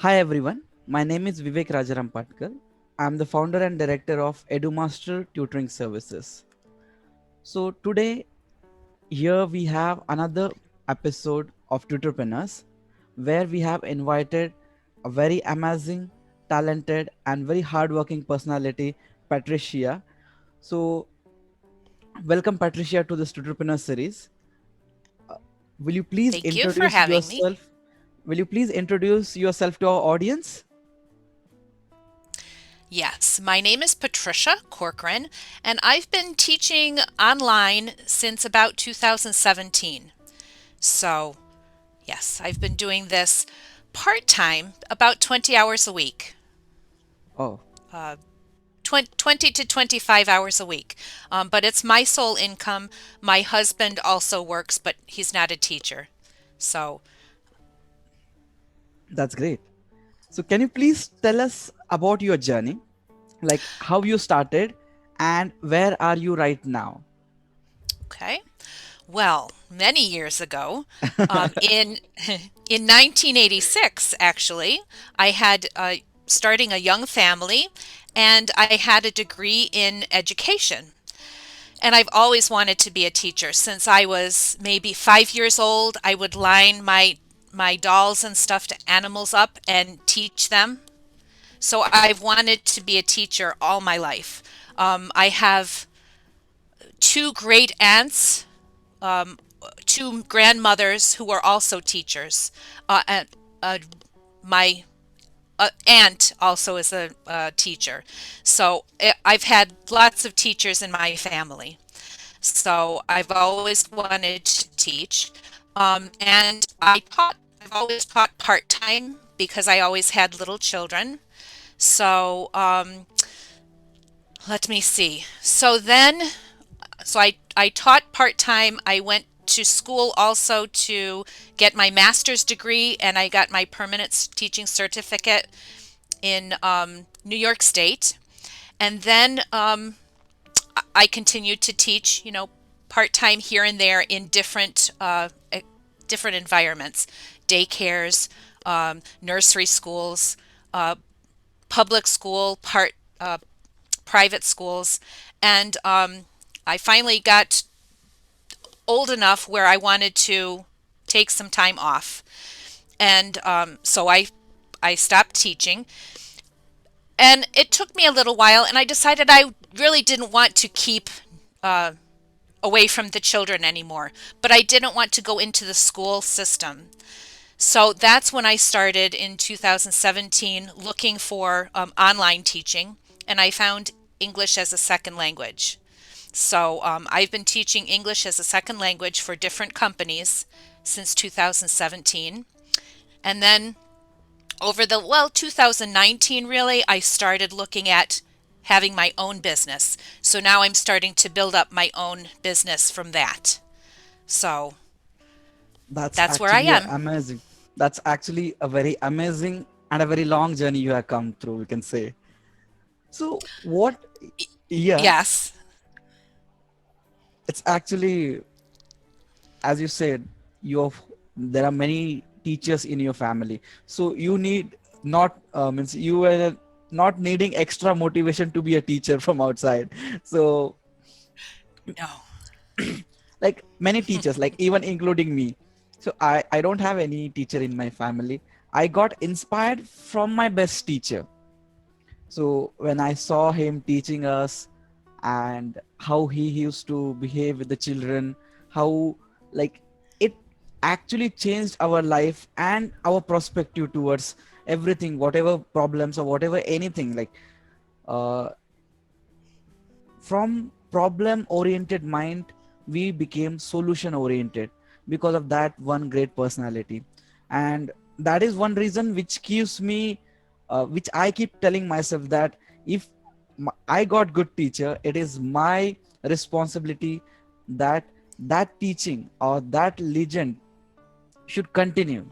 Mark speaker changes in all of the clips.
Speaker 1: Hi everyone, my name is Vivek Patkal. I'm the founder and director of Edu-Master Tutoring Services. So today here we have another episode of Tutorpreneurs where we have invited a very amazing, talented and very hardworking personality, Patricia. So welcome Patricia to this Tutorpreneur series. Uh, will you please
Speaker 2: Thank you for
Speaker 1: introduce
Speaker 2: having me.
Speaker 1: yourself? Will you please introduce yourself to our audience?
Speaker 2: Yes, my name is Patricia Corcoran, and I've been teaching online since about 2017. So, yes, I've been doing this part time, about 20 hours a week,
Speaker 1: Oh,
Speaker 2: uh, 20 to 25 hours a week. But it's my sole income. My husband also works, but he's not a teacher. So,
Speaker 1: that's great. So, can you please tell us about your journey, like how you started and where are you right now?
Speaker 2: okay. Well, many years ago, in in 1986, actually, I had starting a young family, and I had a degree in education. And I've always wanted to be a teacher since I was maybe 5 years old. I would line my dolls and stuffed animals up and teach them. So I've wanted to be a teacher all my life. I have two great aunts, um, two grandmothers who were also teachers. And my aunt also is a teacher. So I've had lots of teachers in my family. So I've always wanted to teach. And I've always taught part time because I always had little children. So let me see. So I taught part time. I went to school also to get my master's degree, and I got my permanent teaching certificate in New York State. And then I continued to teach, part time here and there in different environments, daycares, nursery schools, uh, public school, private schools, and I finally got old enough where I wanted to take some time off, and so I stopped teaching, and it took me a little while, and I decided I really didn't want to keep uh, away from the children anymore, but I didn't want to go into the school system. So that's when I started in 2017 looking for online teaching, and I found English as a second language. So I've been teaching English as a second language for different companies since 2017. And then over 2019 really, I started looking at having my own business. So now I'm starting to build up my own business from that. So
Speaker 1: That's
Speaker 2: that's where I
Speaker 1: actually
Speaker 2: am.
Speaker 1: amazing. That's actually a very amazing and a very long journey you have come through, we can say. So, what, yeah,
Speaker 2: Yes.
Speaker 1: it's actually, as you said, there are many teachers in your family. So, you need not, means you were not needing extra motivation to be a teacher from outside. So,
Speaker 2: No.
Speaker 1: like many teachers, like even including me, so I don't have any teacher in my family. I got inspired from my best teacher. So when I saw him teaching us and how he used to behave with the children, how, like, it actually changed our life and our perspective towards everything, whatever problems or whatever anything, like, uh, from problem oriented mind we became solution oriented because of that one great personality. And that is one reason which gives me, which I keep telling myself, that if I got good teacher, it is my responsibility that that teaching or that legend should continue,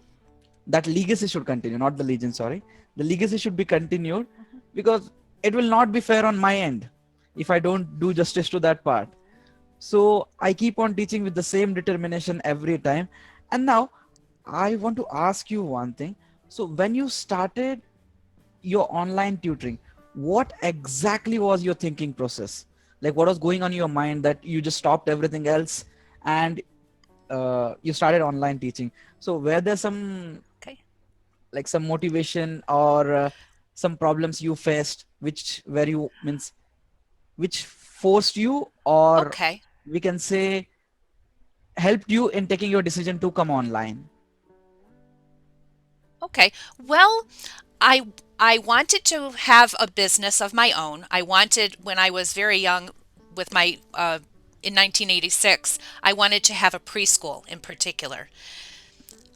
Speaker 1: that legacy should continue, not the legend, sorry, the legacy should be continued, because it will not be fair on my end if I don't do justice to that part. So I keep on teaching with the same determination every time. And now I want to ask you one thing. So when you started your online tutoring, what exactly was your thinking process? Like what was going on in your mind that you just stopped everything else and you started online teaching? So were there some,
Speaker 2: Okay.
Speaker 1: like some motivation or some problems you faced which where you means which forced you, or
Speaker 2: Okay.
Speaker 1: we can say helped you in taking your decision to come online?
Speaker 2: Okay. Well, I I wanted to have a business of my own. I wanted when I was very young with my in 1986, I wanted to have a preschool in particular.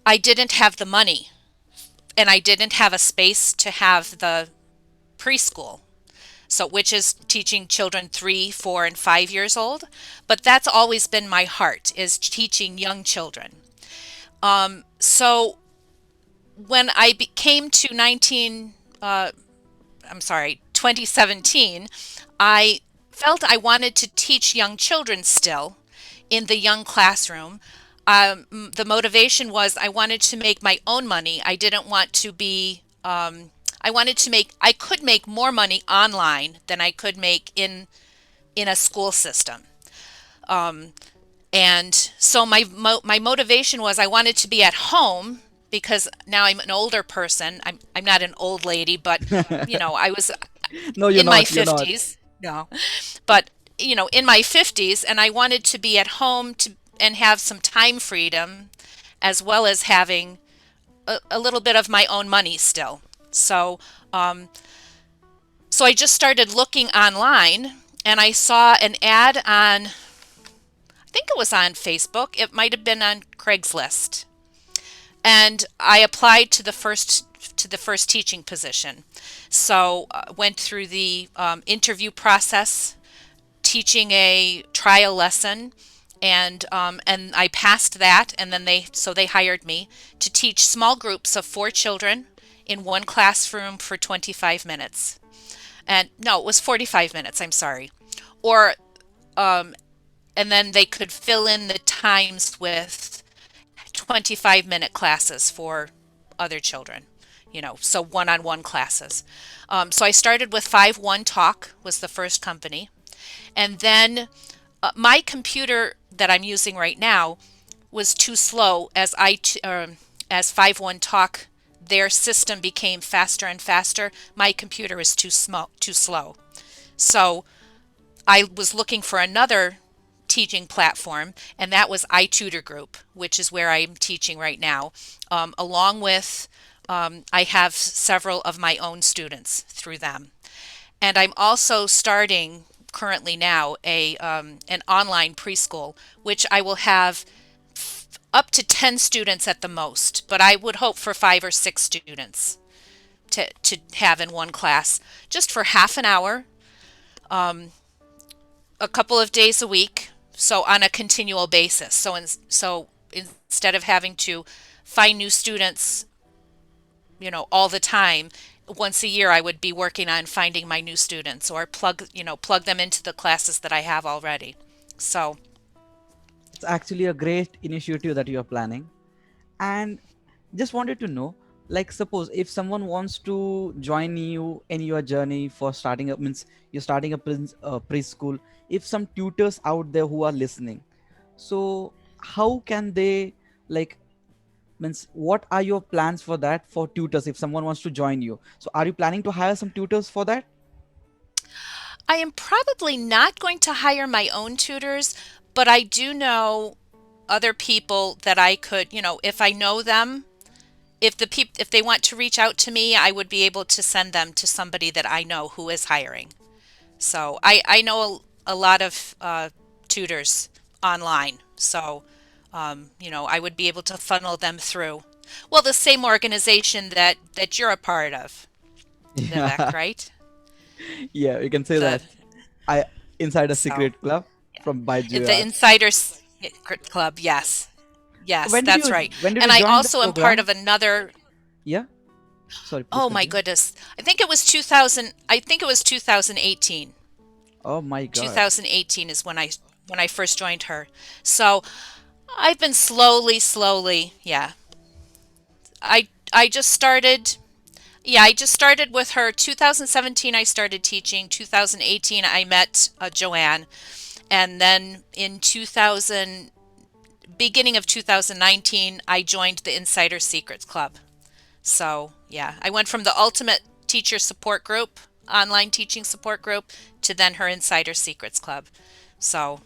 Speaker 2: I didn't have the money and I didn't have a space to have the preschool. So which is teaching children 3, 4 and 5 years old, but that's always been my heart is teaching young children. So when came to 2017, I felt I wanted to teach young children still in the young classroom. The motivation was I wanted to make my own money. I didn't want to be, I wanted to make, I could make more money online than I could make in a school system. And so my motivation was I wanted to be at home because now I'm an older person. I'm not an old lady, but I was
Speaker 1: No, you're
Speaker 2: in my
Speaker 1: not. You're not.
Speaker 2: 50s. No. But in my 50s and I wanted to be at home to and have some time freedom as well as having a little bit of my own money still. So so I just started looking online and I saw an ad on I think it was on Facebook. It might have been on Craigslist. And I applied to the first teaching position. So went through the interview process, teaching a trial lesson, and I passed that. And then they hired me to teach small groups of 4 children in one classroom for 25 minutes. And no, it was 45 minutes. I'm sorry, or and then they could fill in the times with 25-minute classes for other children, so one-on-one classes. So I started with 5-1 Talk was the first company. And then my computer that I'm using right now was too slow as 5-1 Talk, their system became faster and faster. My computer is too slow. So I was looking for another teaching platform, and that was iTutor Group, which is where I'm teaching right now, along with I have several of my own students through them. And I'm also starting currently now an online preschool, which I will have up to 10 students at the most, but I would hope for 5 or 6 students to have in one class just for half an hour, a couple of days a week, so on a continual basis. So instead of having to find new students, all the time, once a year I would be working on finding my new students or plug them into the classes that I have already. So,
Speaker 1: It's actually a great initiative that you are planning. And just wanted to know, like suppose if someone wants to join you in your journey for starting up, means you're starting a preschool, if some tutors out there who are listening, so how can they, like, means what are your plans for that, for tutors if someone wants to join you? So are you planning to hire some tutors for that?
Speaker 2: I am probably not going to hire my own tutors, but I do know other people that I could, if I know them, if they want to reach out to me, I would be able to send them to somebody that I know who is hiring. So I know a lot of tutors online. So, I would be able to funnel them through. Well, the same organization that you're a part of, Vivek,
Speaker 1: Yeah.
Speaker 2: right?
Speaker 1: Yeah, you can say
Speaker 2: The
Speaker 1: that. I inside a
Speaker 2: so
Speaker 1: secret club from by
Speaker 2: the
Speaker 1: Jr.
Speaker 2: Insiders Club, yes, yes,
Speaker 1: When did
Speaker 2: that's
Speaker 1: you
Speaker 2: right.
Speaker 1: when did you
Speaker 2: And I
Speaker 1: join the
Speaker 2: also am part
Speaker 1: program?
Speaker 2: of another.
Speaker 1: Yeah, sorry, please
Speaker 2: Oh my
Speaker 1: continue.
Speaker 2: goodness, I think it was 2000. I think it was 2018.
Speaker 1: Oh my god.
Speaker 2: 2018 is when I first joined her. So I've been slowly, yeah. I I just started. Yeah, I just started with her. 2017, I started teaching. 2018, I met Joanne, and then in 2000, beginning of 2019, I joined the Insider Secrets Club. So yeah, I went from the Ultimate Teacher Support Group, online teaching support group, to then her Insider Secrets Club. So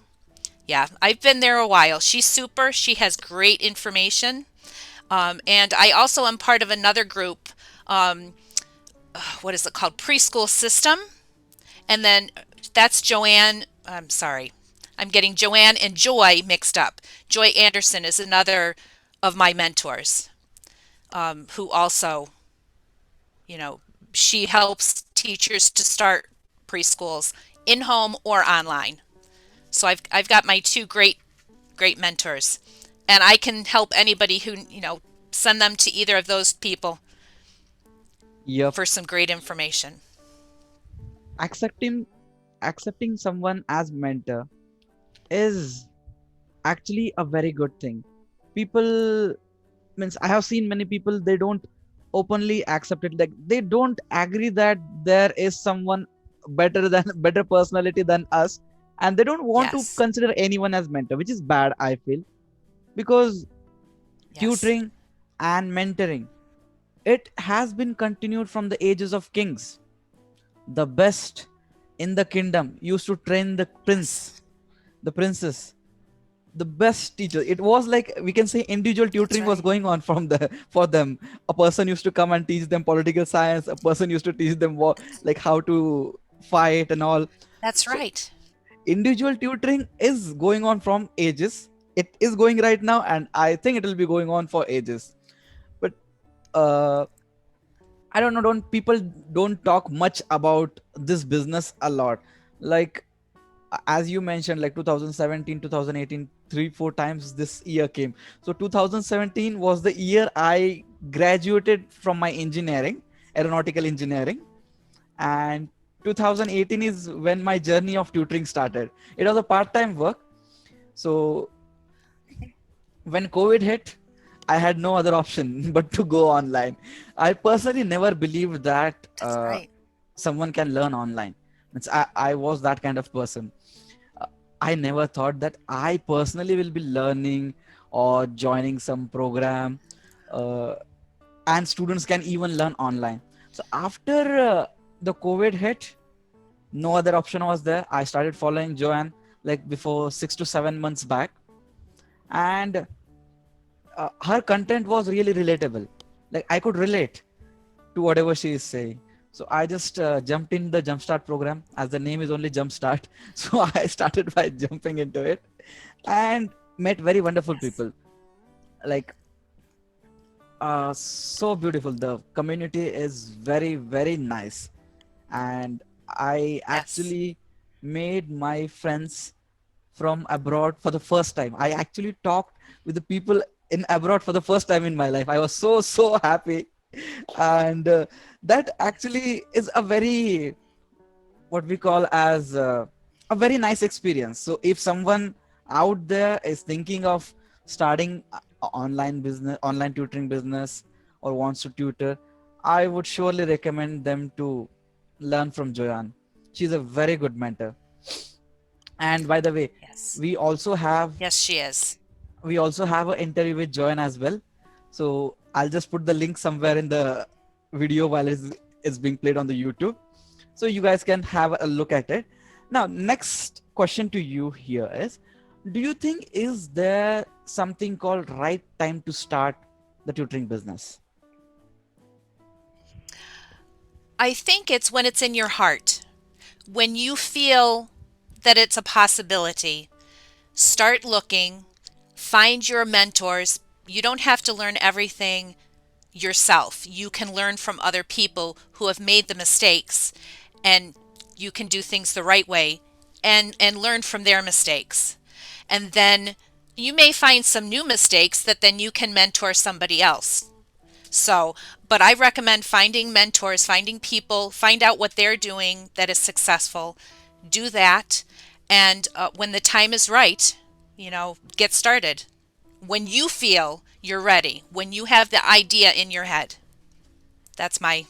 Speaker 2: yeah, I've been there a while. She's super. She has great information. And I also am part of another group. Um, what is it called? Preschool System. And then that's Joanne. I'm sorry. I'm getting Joanne and Joy mixed up. Joy Anderson is another of my mentors, who also, you know, she helps teachers to start preschools in home or online. So I've got my two great mentors, and I can help anybody who, send them to either of those people
Speaker 1: Yep.
Speaker 2: for some great information.
Speaker 1: Accepting accepting someone as mentor is actually a very good thing. People, means I have seen many people, they don't openly accept it. Like they don't agree that there is someone better than better personality than us, and they don't want to
Speaker 2: Yes.
Speaker 1: consider anyone as mentor, which is bad, I feel. Because
Speaker 2: Yes.
Speaker 1: tutoring and mentoring, it has been continued from the ages of kings. The best in the kingdom used to train the
Speaker 2: Yes.
Speaker 1: prince, the princess, the best teacher. It was like, we can say, individual
Speaker 2: That's
Speaker 1: tutoring was
Speaker 2: right.
Speaker 1: going on from the for them. A person used to come and teach them political science, a person used to teach them like how to fight and all.
Speaker 2: That's
Speaker 1: So
Speaker 2: right.
Speaker 1: individual tutoring is going on from ages. It is going right now, and I think it will be going on for ages. But uh I don't know, don't people don't talk much about this business a lot. Like as you mentioned, like 2017, 2018, 3 4 times this year came. So 2017 was the year I graduated from my engineering, aeronautical engineering. And 2018 is when my journey of tutoring started. It was a part-time work. So when COVID hit, I had no other option but to go online. I personally never believed that
Speaker 2: That's right.
Speaker 1: someone can learn online. I was that kind of person. uh, I never thought that I personally will be learning or joining some program, uh, and students can even learn online. So after the COVID hit, no other option was there. I started following Joanne like before 6 to 7 months back, and her content was really relatable. Like I could relate to whatever she is saying. So I just jumped in the Jumpstart program, as the name is only Jumpstart. So I started by jumping into it and met very wonderful
Speaker 2: Yes.
Speaker 1: people. Like so beautiful. The community is very very nice, and I
Speaker 2: Yes.
Speaker 1: actually made my friends from abroad for the first time. I actually talked with the people in abroad for the first time in my life. I was so happy, and that actually is a very, what we call as a very nice experience. So if someone out there is thinking of starting online business, online tutoring business, or wants to tutor, I would surely recommend them to learn from Joyan. She's a very good mentor. And by the way,
Speaker 2: Yes.
Speaker 1: we also have
Speaker 2: Yes, she is.
Speaker 1: we also have an interview with Joyan as well. So I'll just put the link somewhere in the video while it's being played on the YouTube, so you guys can have a look at it. Now, next question to you here is, do you think is there something called right time to start the tutoring business?
Speaker 2: I think it's when it's in your heart. When you feel that it's a possibility, start looking, find your mentors. You don't have to learn everything yourself. You can learn from other people who have made the mistakes, and you can do things the right way and learn from their mistakes. And then you may find some new mistakes that then you can mentor somebody else. So, but I recommend finding mentors, finding people, find out what they're doing that is successful. Do that. And when the time is right, get started. When you feel you're ready. When you have the idea in your head. That's my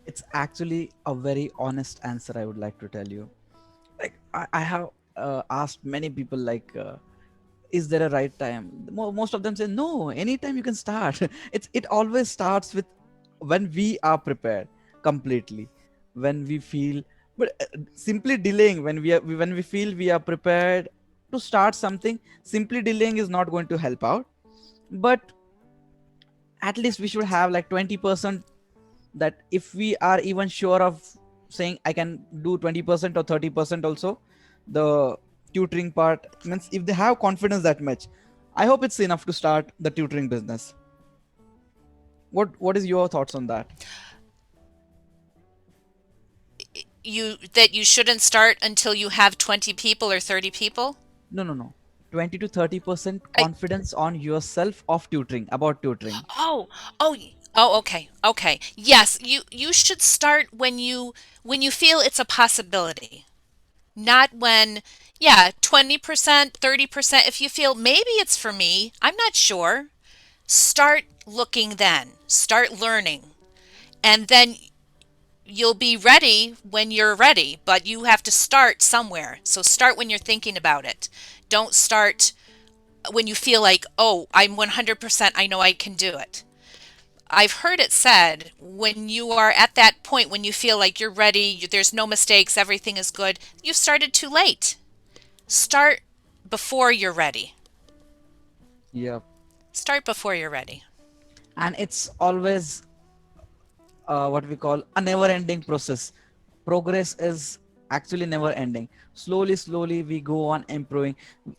Speaker 1: It's actually a very honest answer, I would like to tell you. Like I have asked many people, like, is there a right time? Most of them say no, anytime you can start. It always starts with when we are prepared completely, when we feel. But simply delaying, when we feel we are prepared to start something, simply delaying is not going to help out. But at least we should have like 20%, that if we are even sure of saying I can do 20% or 30% also, the tutoring part means, if they have confidence that much, I hope it's enough to start the tutoring business. What is your thoughts on that?
Speaker 2: you that you shouldn't start until you have 20 people or 30 people.
Speaker 1: No, no, no. 20 to 30%
Speaker 2: I,
Speaker 1: confidence on yourself of tutoring, about tutoring.
Speaker 2: oh, oh, okay. Okay. Yes, you should start when you feel it's a possibility. Not when, yeah, 20%, 30%. If you feel maybe it's for me, I'm not sure. Start looking then. Start learning. And then you'll be ready when you're ready, but you have to start somewhere. So start when you're thinking about it. Don't start when you feel like, oh, I'm 100%, I know I can do it. I've heard it said when you are at that point, when you feel like you're ready, there's no mistakes, everything is good, you've started too late. Start before you're ready.
Speaker 1: Yeah.
Speaker 2: Start before you're ready.
Speaker 1: And it's always what we call a never ending process. Progress is actually never ending. Slowly, slowly we go on improving.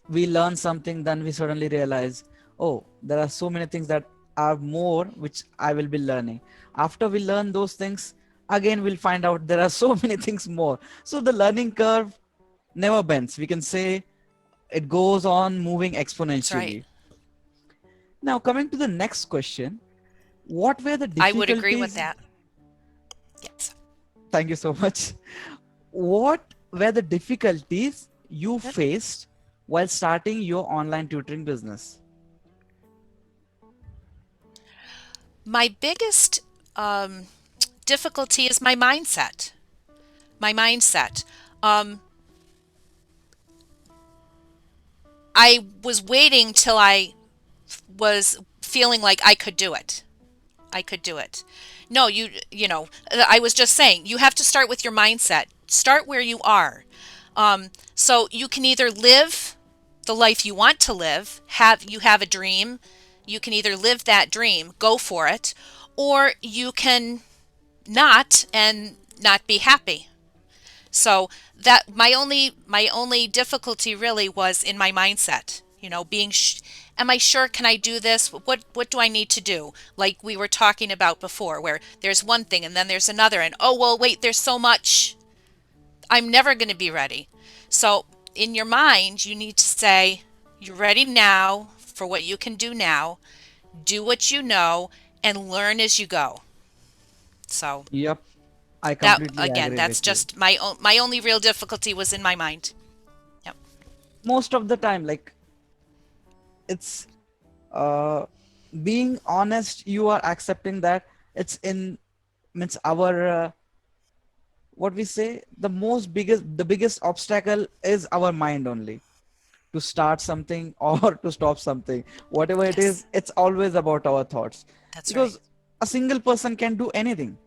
Speaker 1: We learn something, then we suddenly realize, oh, there are so many things that are more which I will be learning. After we learn those things, again we'll find out there are so many things more. So the learning curve never bends, we can say. It goes on moving
Speaker 2: That's right.
Speaker 1: exponentially. Now coming to the next question, what were the
Speaker 2: I would agree with
Speaker 1: difficulties?
Speaker 2: that. Yes.
Speaker 1: Thank you so much. What were the difficulties you
Speaker 2: Good.
Speaker 1: faced while starting your online tutoring business?
Speaker 2: My biggest um, difficulty is my mindset. My mindset. Um, I was waiting till I was feeling like I could do it. I could do it. No, I was just saying, you have to start with your mindset. Start where you are. So you can either live the life you want to live, have a dream, you can either live that dream, go for it, or you can not and not be happy. So that my only difficulty really was in my mindset. Am I sure, can I do this? What do I need to do? Like we were talking about before, where there's one thing and then there's another, and oh well, wait, there's so much. I'm never going to be ready. So in your mind, you need to say you're ready now for what you can do now. Do what you know and learn as you go. So
Speaker 1: Yep, I
Speaker 2: that
Speaker 1: completely
Speaker 2: again,
Speaker 1: agree
Speaker 2: that's
Speaker 1: with you.
Speaker 2: just my only real difficulty was in my mind. Yep.
Speaker 1: Most of the time, like, it's uh, being honest, you are accepting that it's in, means our what we say, the biggest obstacle is our mind only, to start something or to stop something. Whatever it
Speaker 2: Yes,
Speaker 1: is, it's always about our thoughts.
Speaker 2: that's right.
Speaker 1: Because a single person can do anything.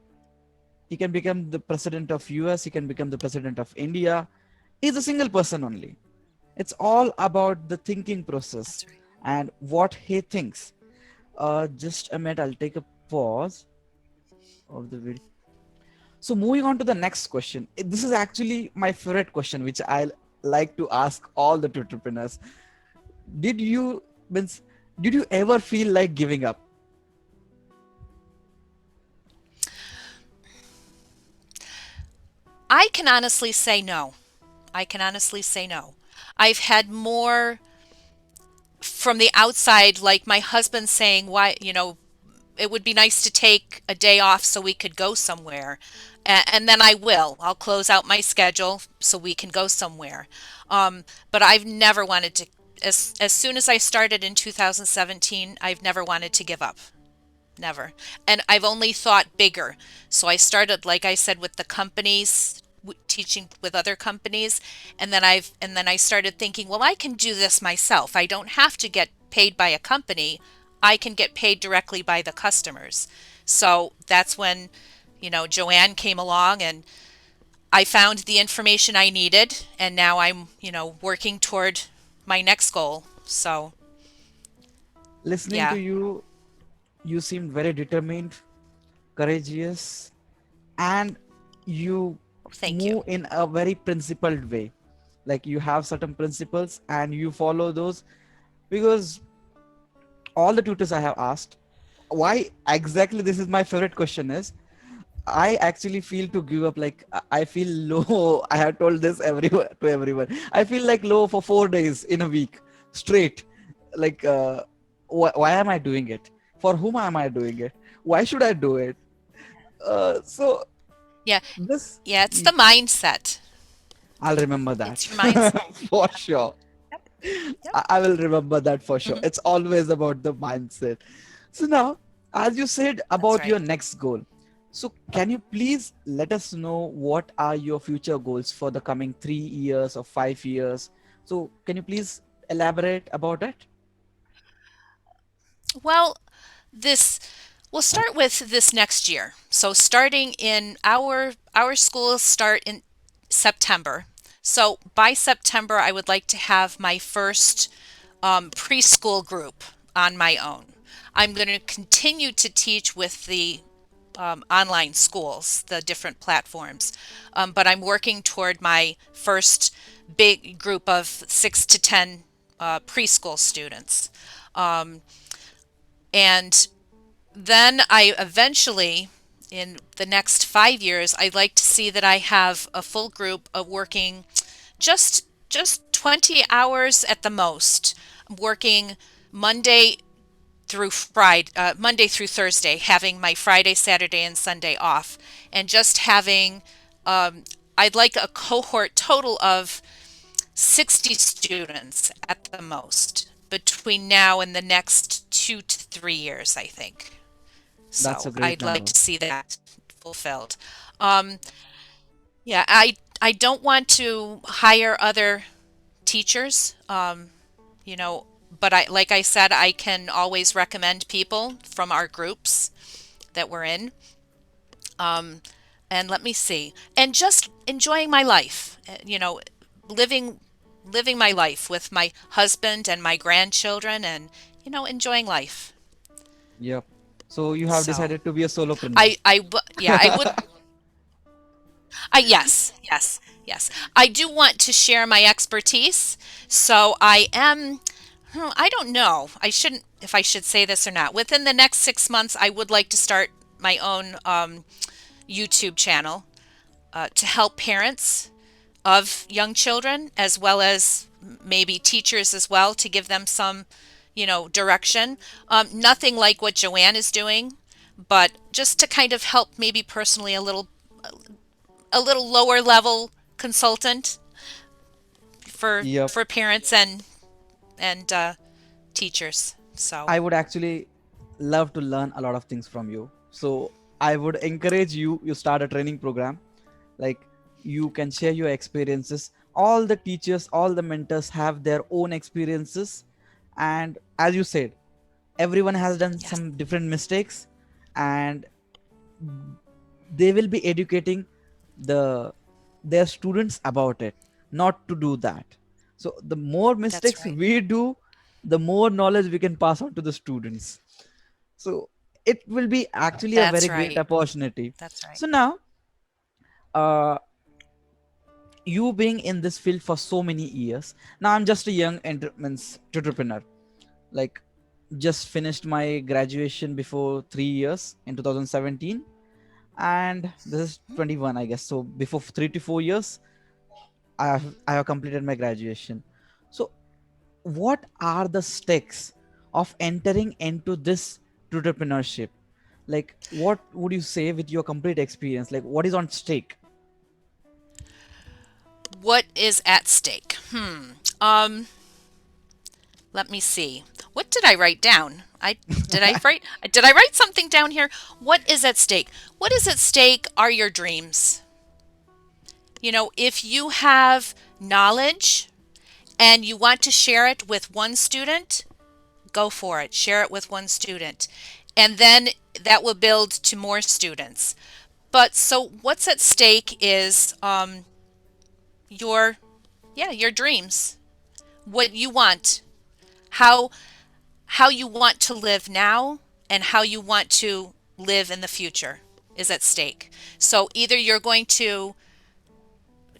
Speaker 1: He can become the president of US, he can become the president of India. He's a single person only. It's all about the thinking process
Speaker 2: That's right.
Speaker 1: and what he thinks. Just a minute, I'll take a pause of the video. So moving on to the next question. This is actually my favorite question, which I like to ask all the entrepreneurs. Did you means did you ever feel like giving up?
Speaker 2: I can honestly say no. I can honestly say no. I've had more from the outside, like my husband saying, why, it would be nice to take a day off so we could go somewhere. And then I will. I'll close out my schedule so we can go somewhere. But I've never wanted to. as soon as I started in 2017, I've never wanted to give up. Never. And I've only thought bigger. So I started, like I said, with the companies, teaching with other companies, and then I started thinking, well, I can do this myself. I don't have to get paid by a company. I can get paid directly by the customers. So that's when, Joanne came along and I found the information I needed, and now I'm, working toward my next goal. So,
Speaker 1: Listening to
Speaker 2: yeah.
Speaker 1: you, you seemed very determined, courageous, and you
Speaker 2: Thank you.
Speaker 1: move in a very principled way. Like you have certain principles and you follow those, because all the tutors I have asked, why exactly this is my favorite question is, I actually feel to give up. Like I feel low. I have told this everyone to everyone. I feel like low for 4 days in a week straight. Like why am I doing it? For whom am I doing it? Why should I do it? So
Speaker 2: Yeah.
Speaker 1: this,
Speaker 2: Yeah, it's the mindset.
Speaker 1: I'll remember that
Speaker 2: It's your mindset.
Speaker 1: for sure.
Speaker 2: Yep. Yep.
Speaker 1: I will remember that for sure.
Speaker 2: Hmm.
Speaker 1: It's always about the mindset. So now, as you said
Speaker 2: That's
Speaker 1: about your
Speaker 2: right.
Speaker 1: next goal, so can you please let us know what are your future goals for the coming 3 years or 5 years? So can you please elaborate about it?
Speaker 2: Well, this we'll start with this next year. So starting in our schools start in September. So by September, I would like to have my first preschool group on my own. I'm going to continue to teach with the online schools, the different platforms, but I'm working toward my first big group of 6 to 10 preschool students. Um, and then I eventually, in the next 5 years, I'd like to see that I have a full group of working just 20 hours at the most, working Monday Monday through Thursday, having my Friday, Saturday, and Sunday off, and just having, I'd like a cohort total of 60 students at the most between now and the next 2 to 3 years, I think.
Speaker 1: That's
Speaker 2: So
Speaker 1: a great
Speaker 2: I'd like
Speaker 1: number.
Speaker 2: to see that fulfilled. Um, yeah, I don't want to hire other teachers. You know, but like I said, I can always recommend people from our groups that we're in. Um, and let me see, and just enjoying my life. Living living my life with my husband and my grandchildren, and enjoying life.
Speaker 1: Yep. So you have
Speaker 2: So
Speaker 1: decided to be a solopreneur.
Speaker 2: yeah, I would. Yes, yes, yes. I do want to share my expertise. So I am, I don't know. I shouldn't, if I should say this or not. Within the next 6 months, I would like to start my own YouTube channel to help parents of young children, as well as maybe teachers as well, to give them some, direction. Nothing like what Joanne is doing, but just to kind of help maybe personally a little lower level consultant for
Speaker 1: Yep.
Speaker 2: for parents and teachers. So
Speaker 1: I would actually love to learn a lot of things from you. So I would encourage you, you start a training program. Like you can share your experiences. All the teachers, all the mentors have their own experiences. And as you said, everyone has done
Speaker 2: yes,
Speaker 1: some different mistakes, and they will be educating the their students about it, not to do that. So the more
Speaker 2: that's
Speaker 1: mistakes
Speaker 2: right.
Speaker 1: we do, the more knowledge we can pass on to the students. So it will be actually a
Speaker 2: That's
Speaker 1: very great
Speaker 2: right.
Speaker 1: opportunity.
Speaker 2: That's right.
Speaker 1: So now, uh, you being in this field for so many years, now I'm just a young entrepreneur. Like just finished my graduation before 3 years in 2017, and this is 21, I guess. So before 3 to 4 years, I have completed my graduation. So what are the stakes of entering into this entrepreneurship? Like what would you say with your complete experience? Like what is on stake?
Speaker 2: What is at stake? Um, Let me see. What did I write down? Did I write something down here? What is at stake? What is at stake are your dreams. If you have knowledge and you want to share it with one student, go for it. Share it with one student. And then that will build to more students. But so what's at stake is your your dreams. What you want. How how you want to live now and how you want to live in the future is at stake. So either you're going to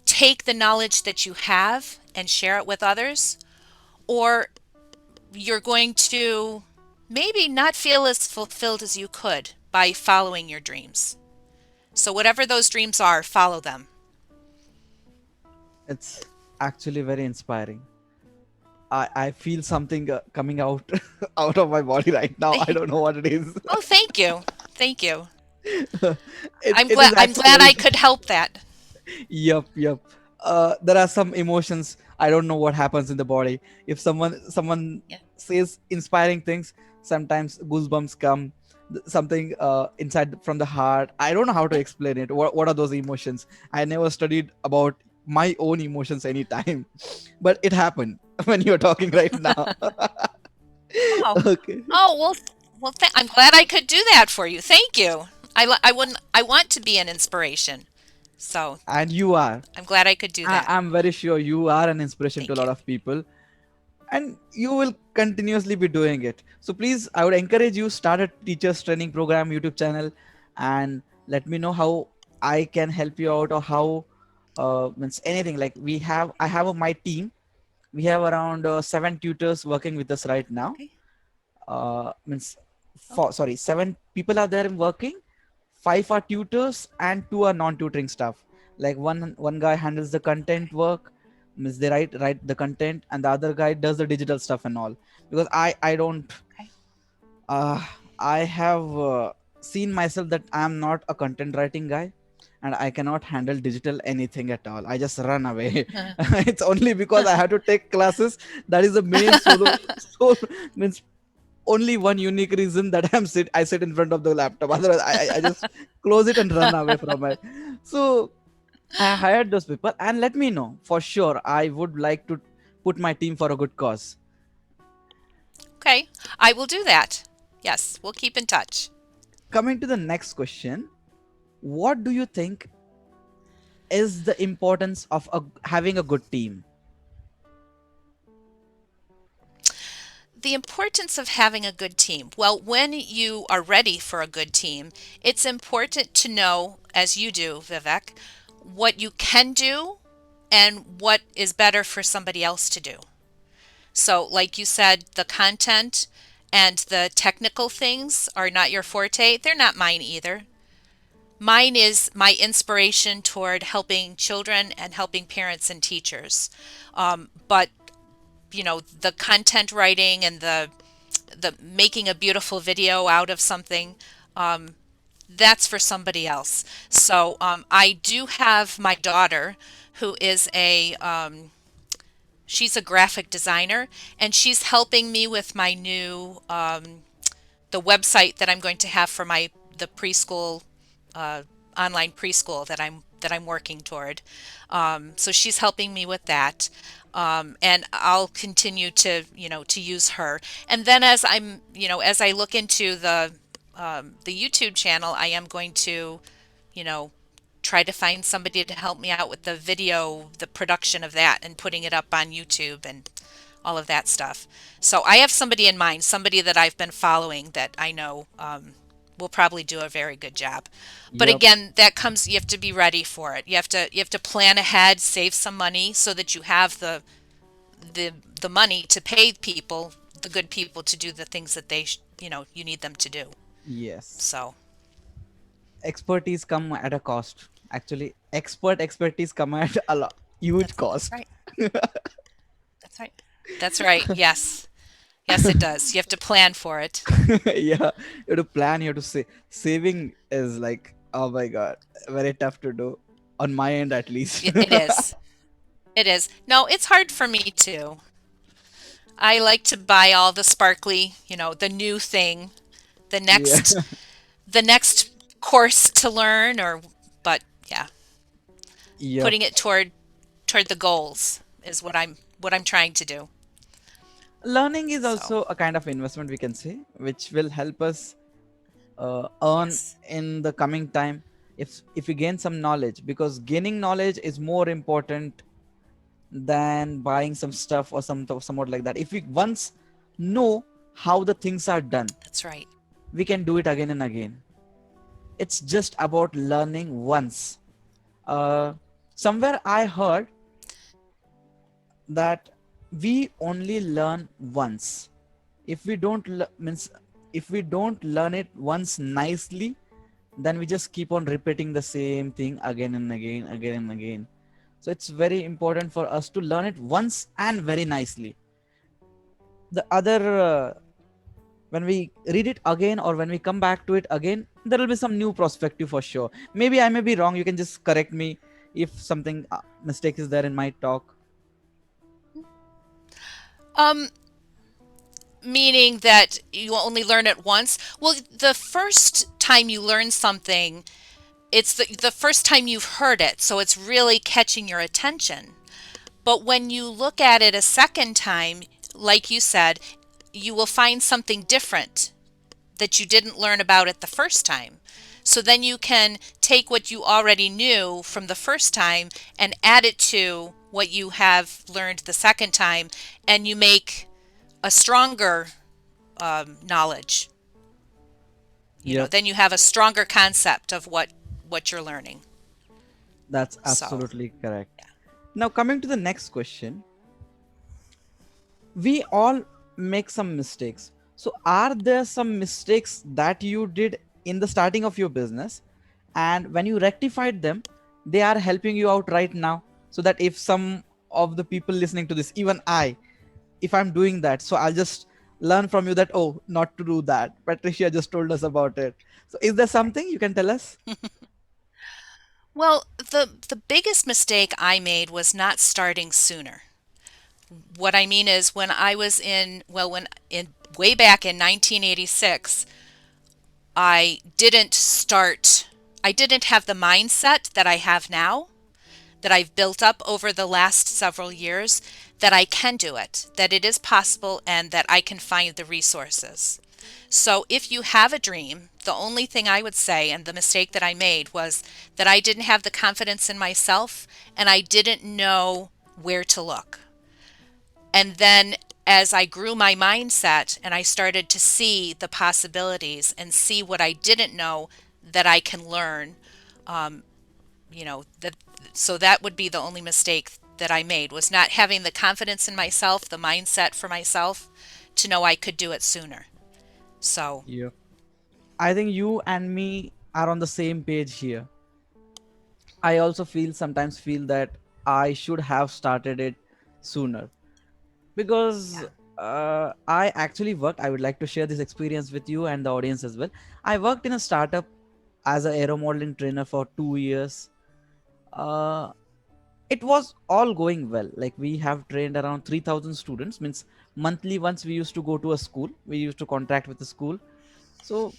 Speaker 2: take the knowledge that you have and share it with others, or you're going to maybe not feel as fulfilled as you could by following your dreams. So, whatever those dreams are, follow them.
Speaker 1: It's actually very inspiring. I feel something coming out out of my body right now. I don't know what it is.
Speaker 2: Oh, thank you. Thank you.
Speaker 1: It is
Speaker 2: I'm
Speaker 1: actually
Speaker 2: glad
Speaker 1: very.
Speaker 2: I could help that.
Speaker 1: Yep, yep. There are some emotions. I don't know what happens in the body. If someone
Speaker 2: Yeah.
Speaker 1: says inspiring things, sometimes goosebumps come. Something inside from the heart. I don't know how to
Speaker 2: Yeah.
Speaker 1: explain it. What are those emotions? I never studied about my own emotions anytime, but it happened when you're talking right now.
Speaker 2: Oh.
Speaker 1: Okay.
Speaker 2: Oh, I'm glad I could do that for you. Thank you. I want to be an inspiration. So,
Speaker 1: And you are.
Speaker 2: I'm glad I could do that.
Speaker 1: I'm very sure you are an inspiration to a
Speaker 2: Thank you.
Speaker 1: lot of people, and you will continuously be doing it. So please, I would encourage you start a teachers training program YouTube channel, and let me know how I can help you out, or how means anything. Like I have my team. We have around 7 tutors working with us right now.
Speaker 2: Okay.
Speaker 1: Means
Speaker 2: Okay.
Speaker 1: sorry, 7 people are there working. 5 are tutors and 2 are non-tutoring staff. Like one guy handles the content work, means they write the content, and the other guy does the digital stuff and all. Because I don't
Speaker 2: Okay.
Speaker 1: uh, I have seen myself that I am not a content writing guy, and I cannot handle digital anything at all. I just run away. It's only because I have to take classes, that is the main solo. So means only one unique reason that I sit in front of the laptop. Otherwise, I just close it and run away from it. So I hired those people, and let me know for sure. I would like to put my team for a good cause.
Speaker 2: Okay. I will do that. Yes, we'll keep in touch.
Speaker 1: Coming to the next question, what do you think is the importance of having a good team?
Speaker 2: The importance of having a good team. Well, when you are ready for a good team, it's important to know, as you do, Vivek, what you can do and what is better for somebody else to do. So, like you said, the content and the technical things are not your forte. They're not mine either. Mine is my inspiration toward helping children and helping parents and teachers. But the content writing and the making a beautiful video out of something, that's for somebody else. So I do have my daughter, who is she's a graphic designer, and she's helping me with my new the website that I'm going to have for the preschool, uh, online preschool that I'm working toward. So she's helping me with that, and I'll continue to use her. And then as I look into the YouTube channel, I am going to you know try to find somebody to help me out with the video, the production of that, and putting it up on YouTube and all of that stuff. So I have somebody in mind, somebody that I've been following that I know will probably do a very good job. But
Speaker 1: Yep.
Speaker 2: again, you have to be ready for it. You have to plan ahead, save some money so that you have the the money to pay people, the good people, to do the things that you need them to do.
Speaker 1: Yes.
Speaker 2: So
Speaker 1: Expertise come at a cost. Actually, expertise come at a huge
Speaker 2: that's
Speaker 1: cost.
Speaker 2: right. That's right. That's right. Yes. Yes, it does. You have to plan for it.
Speaker 1: Yeah, you have to plan. You have to say saving is like, oh my god, very tough to do on my end at least.
Speaker 2: It is. It is. No, it's hard for me too. I like to buy all the sparkly, the new thing, the
Speaker 1: Yeah.
Speaker 2: next the next course to learn, or but yeah,
Speaker 1: Yep.
Speaker 2: putting it toward the goals is what I'm trying to do.
Speaker 1: Learning is
Speaker 2: So,
Speaker 1: also a kind of investment, we can say, which will help us earn
Speaker 2: yes.
Speaker 1: in the coming time if we gain some knowledge, because gaining knowledge is more important than buying some stuff or somewhat like that. If we once know how the things are done,
Speaker 2: That's right.
Speaker 1: we can do it again and again. It's just about learning once. uh, Somewhere I heard that we only learn once. If we don't means if we don't learn it once nicely, then we just keep on repeating the same thing again and again, again and again. So it's very important for us to learn it once and very nicely. The other when we read it again or when we come back to it again, there will be some new perspective for sure. Maybe I may be wrong, you can just correct me if something mistake is there in my talk.
Speaker 2: Um, Meaning that you only learn it once. Well, the first time you learn something, it's the first time you've heard it, so it's really catching your attention. But when you look at it a second time, like you said, you will find something different that you didn't learn about it the first time. So then you can take what you already knew from the first time and add it to what you have learned the second time, and you make a stronger knowledge.
Speaker 1: Yep,
Speaker 2: Then you have a stronger concept of what you're learning.
Speaker 1: that's
Speaker 2: So,
Speaker 1: absolutely correct.
Speaker 2: yeah.
Speaker 1: Now coming to the next question, we all make some mistakes. So are there some mistakes that you did in the starting of your business, and when you rectified them, they are helping you out right now, so that if some of the people listening to this, even I, if I'm doing that, so I'll just learn from you that, oh, not to do that, Patricia just told us about it. So is there something you can tell us?
Speaker 2: Well, the biggest mistake I made was not starting sooner. What I mean is, when I was when in way back in 1986, I didn't start I didn't have the mindset that I have now, that I've built up over the last several years, that I can do it, that it is possible, and that I can find the resources. So if you have a dream, the only thing I would say, and the mistake that I made, was that I didn't have the confidence in myself and I didn't know where to look. And then as I grew my mindset and I started to see the possibilities and see what I didn't know that I can learn, that so that would be the only mistake that I made, was not having the confidence in myself, the mindset for myself to know I could do it sooner. So,
Speaker 1: Yeah, I think you and me are on the same page here. I also sometimes feel that I should have started it sooner, because
Speaker 2: yeah.
Speaker 1: I actually worked. I would like to share this experience with you and the audience as well. I worked in a startup as an aero modeling trainer for 2 years. Uh, it was all going well. Like, we have trained around 3,000 students. Means monthly, once we used to go to a school, we used to contract with the school. So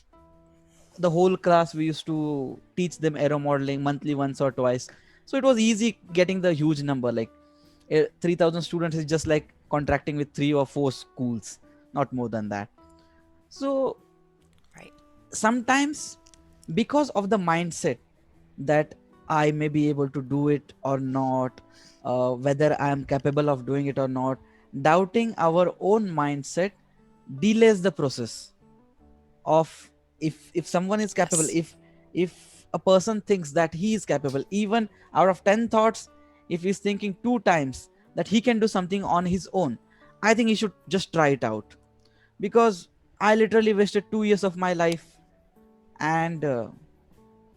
Speaker 1: the whole class we used to teach them aero modeling monthly once or twice. So it was easy getting the huge number. Like 3,000 students is just like contracting with 3 or 4 schools, not more than that. So
Speaker 2: Right.
Speaker 1: sometimes, because of the mindset that I may be able to do it or not, whether I am capable of doing it or not, doubting our own mindset delays the process of, if someone is capable,
Speaker 2: Yes.
Speaker 1: if a person thinks that he is capable, even out of 10 thoughts, if he's thinking 2 times that he can do something on his own, I think he should just try it out. Because I literally wasted 2 years of my life, and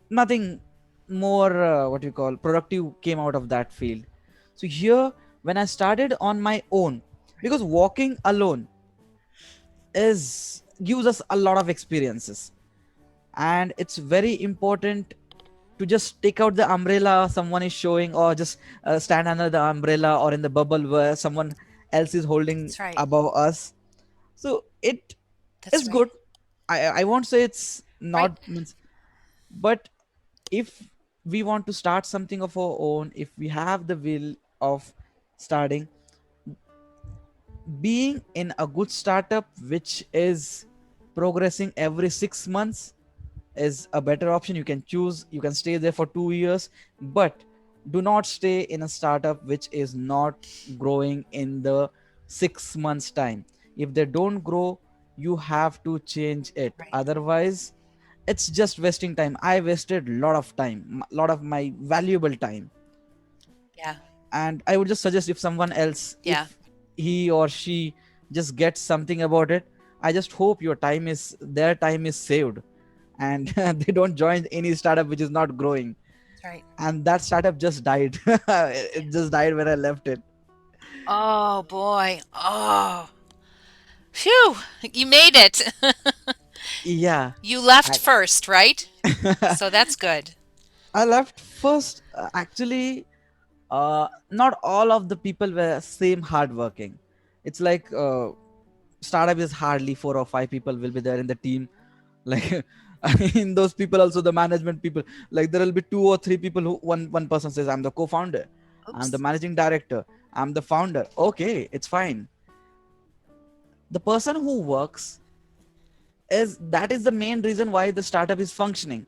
Speaker 1: nothing more what you call productive came out of that field. So here, when I started on my own, because walking alone is gives us a lot of experiences, and it's very important to just take out the umbrella someone is showing, or just stand under the umbrella or in the bubble where someone else is holding
Speaker 2: That's right.
Speaker 1: above us. So it
Speaker 2: That's
Speaker 1: is
Speaker 2: right.
Speaker 1: good. I won't say it's
Speaker 2: Right.
Speaker 1: not means, but if we want to start something of our own, if we have the will of starting, being in a good startup which is progressing every 6 months is a better option. You can choose, you can stay there for 2 years, but do not stay in a startup which is not growing in the 6 months time. If they don't grow, you have to change it,
Speaker 2: Right.
Speaker 1: otherwise it's just wasting time. I wasted a lot of time, a lot of my valuable time.
Speaker 2: Yeah.
Speaker 1: And I would just suggest, if someone else,
Speaker 2: Yeah.
Speaker 1: if he or she just gets something about it, I just hope your time is, their time is saved, and they don't join any startup which is not growing.
Speaker 2: That's right.
Speaker 1: And that startup just died.
Speaker 2: Yeah.
Speaker 1: It just died when I left it.
Speaker 2: Oh boy. Oh. Phew. You made it.
Speaker 1: Yeah.
Speaker 2: You left
Speaker 1: I
Speaker 2: first, right? So that's good.
Speaker 1: I left first. Actually, not all of the people were same hardworking. It's like, startup is hardly 4 or 5 people will be there in the team. Like, in those people also, the management people, like there will be 2 or 3 people who, one person says, I'm the co-founder, I'm the
Speaker 2: Oops.
Speaker 1: managing director, I'm the founder. Okay, it's fine. The person who works, is that is the main reason why the startup is functioning,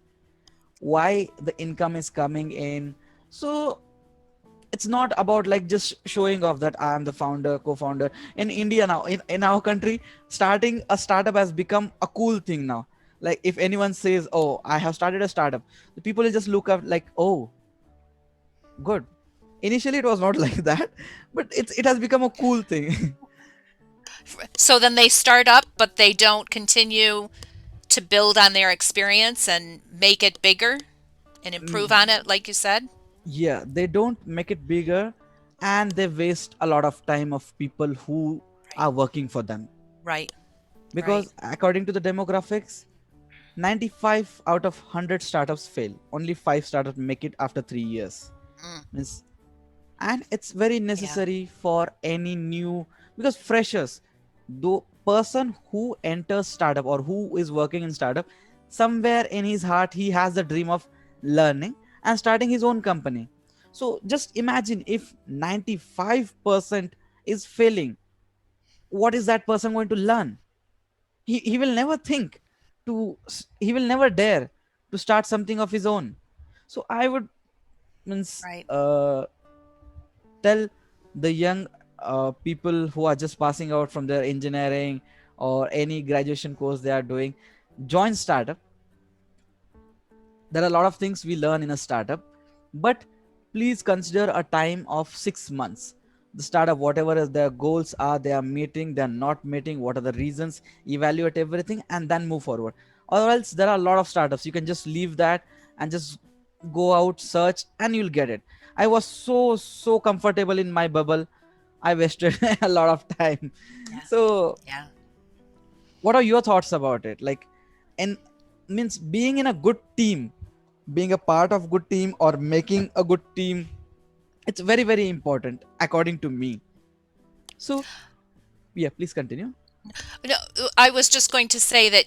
Speaker 1: why the income is coming in. So it's not about like just showing off that I am the founder, co-founder. In India now, in our country, starting a startup has become a cool thing now. Like if anyone says, oh, I have started a startup, the people will just look up like, oh, good. Initially it was not like that, but it has become a cool thing.
Speaker 2: So then they start up, but they don't continue to build on their experience and make it bigger and improve on it, like you said.
Speaker 1: Yeah, they don't make it bigger, and they waste a lot of time of people who
Speaker 2: Right.
Speaker 1: are working for them.
Speaker 2: Right. Right.
Speaker 1: Because according to the demographics, 95 out of 100 startups fail. Only 5 startups make it after 3 years.
Speaker 2: Mm.
Speaker 1: Means, and it's very
Speaker 2: Yeah.
Speaker 1: necessary for any new, because freshers, the person who enters startup or who is working in startup, somewhere in his heart he has the dream of learning and starting his own company. So just imagine if 95% is failing, what is that person going to learn? He will never think he will never dare to start something of his own. So I would, means,
Speaker 2: Right.
Speaker 1: tell the young people who are just passing out from their engineering or any graduation course they are doing, join startup. There are a lot of things we learn in a startup, but please consider a time of 6 months. The startup, whatever is their goals are, they are meeting, they are not meeting, what are the reasons, evaluate everything and then move forward. Or else there are a lot of startups, you can just leave that and just go out, search, and you'll get it. I was so comfortable in my bubble, I wasted a lot of time.
Speaker 2: Yeah.
Speaker 1: So
Speaker 2: Yeah.
Speaker 1: what are your thoughts about it? Like, and means being in a good team, being a part of good team or making a good team, it's very important according to me. So yeah, please continue.
Speaker 2: No, I was just going to say that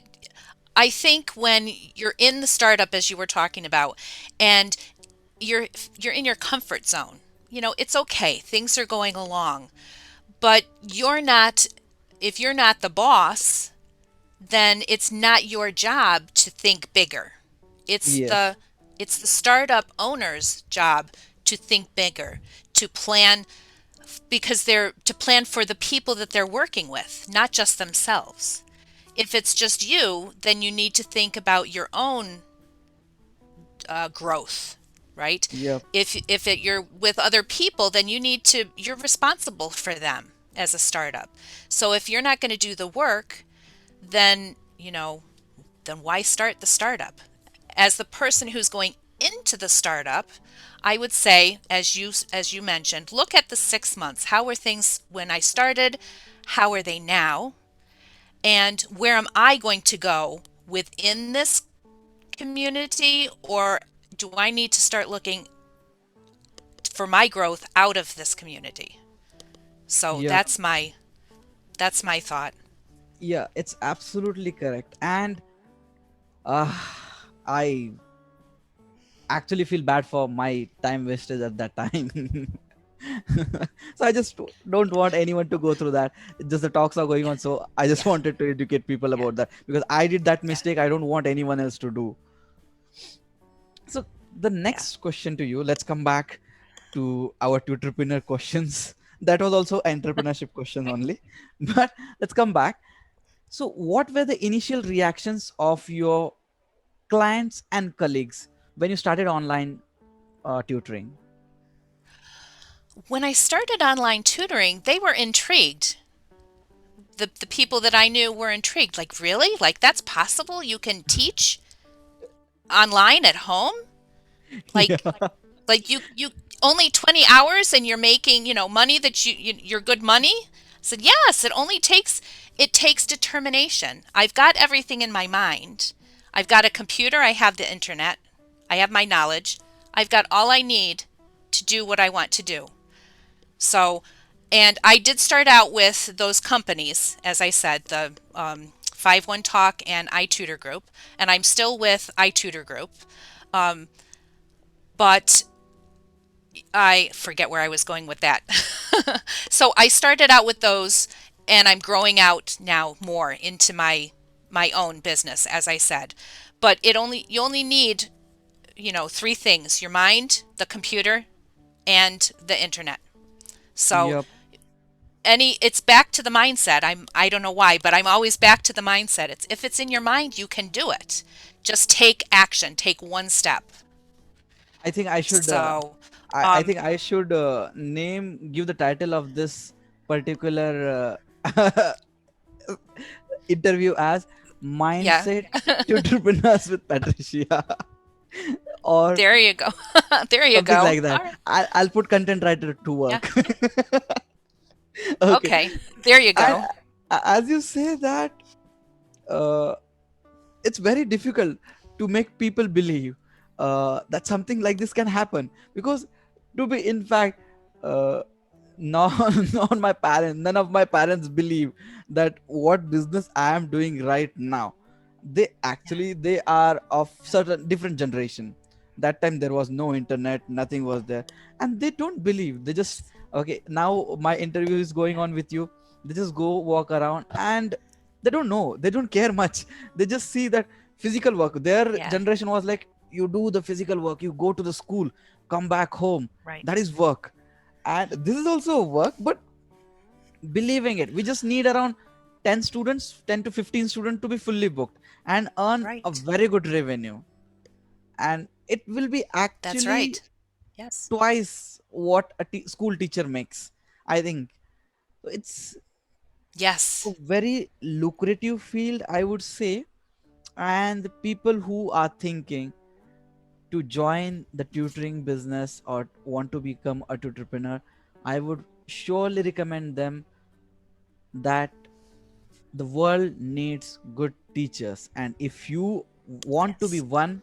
Speaker 2: I think when you're in the startup, as you were talking about, and you're you're in your comfort zone, it's okay. Things are going along, but you're not. If you're not the boss, then it's not your job to think bigger. It's
Speaker 1: Yes.
Speaker 2: the it's the startup owner's job to think bigger, to plan because they're to plan for the people that they're working with, not just themselves. If it's just you, then you need to think about your own growth, right?
Speaker 1: Yep.
Speaker 2: You're with other people, then you're responsible for them as a startup. So if you're not going to do the work, then then why start the startup? As the person who's going into the startup, I would say, as you mentioned, look at the 6 months. How were things when I started? How are they now? And where am I going to go within this community, or do I need to start looking for my growth out of this community? So
Speaker 1: Yeah,
Speaker 2: that's my thought.
Speaker 1: yeah, it's absolutely correct. And uh, I actually feel bad for my time wastage at that time. So I just don't want anyone to go through that. Just the talks are going on, so I just
Speaker 2: Yeah,
Speaker 1: wanted to educate people
Speaker 2: yeah,
Speaker 1: about that, because I did that
Speaker 2: yeah,
Speaker 1: mistake. I don't want anyone else to do. So the
Speaker 2: yeah.
Speaker 1: next question to you, let's come back to our tutorpreneur questions. That was also entrepreneurship question only, but let's come back. So what were the initial reactions of your clients and colleagues when you started online tutoring?
Speaker 2: When I started online tutoring, they were intrigued. The people that I knew were intrigued. Like, really? Like, that's possible? You can teach online at home?
Speaker 1: Yeah.
Speaker 2: Like, you only 20 hours and you're making, money that you're good money? I said, yes, it takes determination. I've got everything in my mind. I've got a computer, I have the internet, I have my knowledge. I've got all I need to do what I want to do. So, and I did start out with those companies, as I said, the 5-1 Talk and iTutor Group, and I'm still with iTutor Group. Um, but I forget where I was going with that. So I started out with those, and I'm growing out now more into my own business, as I said. But you only need, three things: your mind, the computer, and the internet. So
Speaker 1: Yep.
Speaker 2: it's back to the mindset. I don't know why, but I'm always back to the mindset. It's if it's in your mind, you can do it. Just take action, take one step.
Speaker 1: I think I should.
Speaker 2: So,
Speaker 1: I think I should give the title of this particular interview as
Speaker 2: yeah.
Speaker 1: "Mindset Entrepreneurs with Patricia," or
Speaker 2: There you go. There you
Speaker 1: something
Speaker 2: go.
Speaker 1: like
Speaker 2: All
Speaker 1: that.
Speaker 2: right.
Speaker 1: I'll put content writer to
Speaker 2: Yeah.
Speaker 1: work. Okay.
Speaker 2: Okay. There you
Speaker 1: And
Speaker 2: go.
Speaker 1: as you say that, uh, it's very difficult to make people believe that something like this can happen, because to be in fact, uh, no, none of my parents believe that what business I am doing right now.
Speaker 2: Yeah.
Speaker 1: They are of certain different generation. That time there was no internet, nothing was there, and they don't believe. They just, okay, now my interview is going
Speaker 2: Yeah.
Speaker 1: on with you, they just go walk around and they don't know, they don't care much. They just see that physical work. Their
Speaker 2: Yeah.
Speaker 1: generation was like, you do the physical work, you go to the school, come back home,
Speaker 2: Right.
Speaker 1: that is work. And this is also work, but believing it, we just need around 10 students, 10 to 15 students to be fully booked and earn a
Speaker 2: Right.
Speaker 1: very good revenue. And it will be
Speaker 2: That's
Speaker 1: actually
Speaker 2: right. Yes.
Speaker 1: twice what a school teacher makes, I think. So it's a
Speaker 2: Yes.
Speaker 1: very lucrative field, I would say. And the people who are thinking to join the tutoring business or want to become a tutorpreneur, I would surely recommend them that the world needs good teachers. And if you want to be
Speaker 2: Yes.
Speaker 1: one,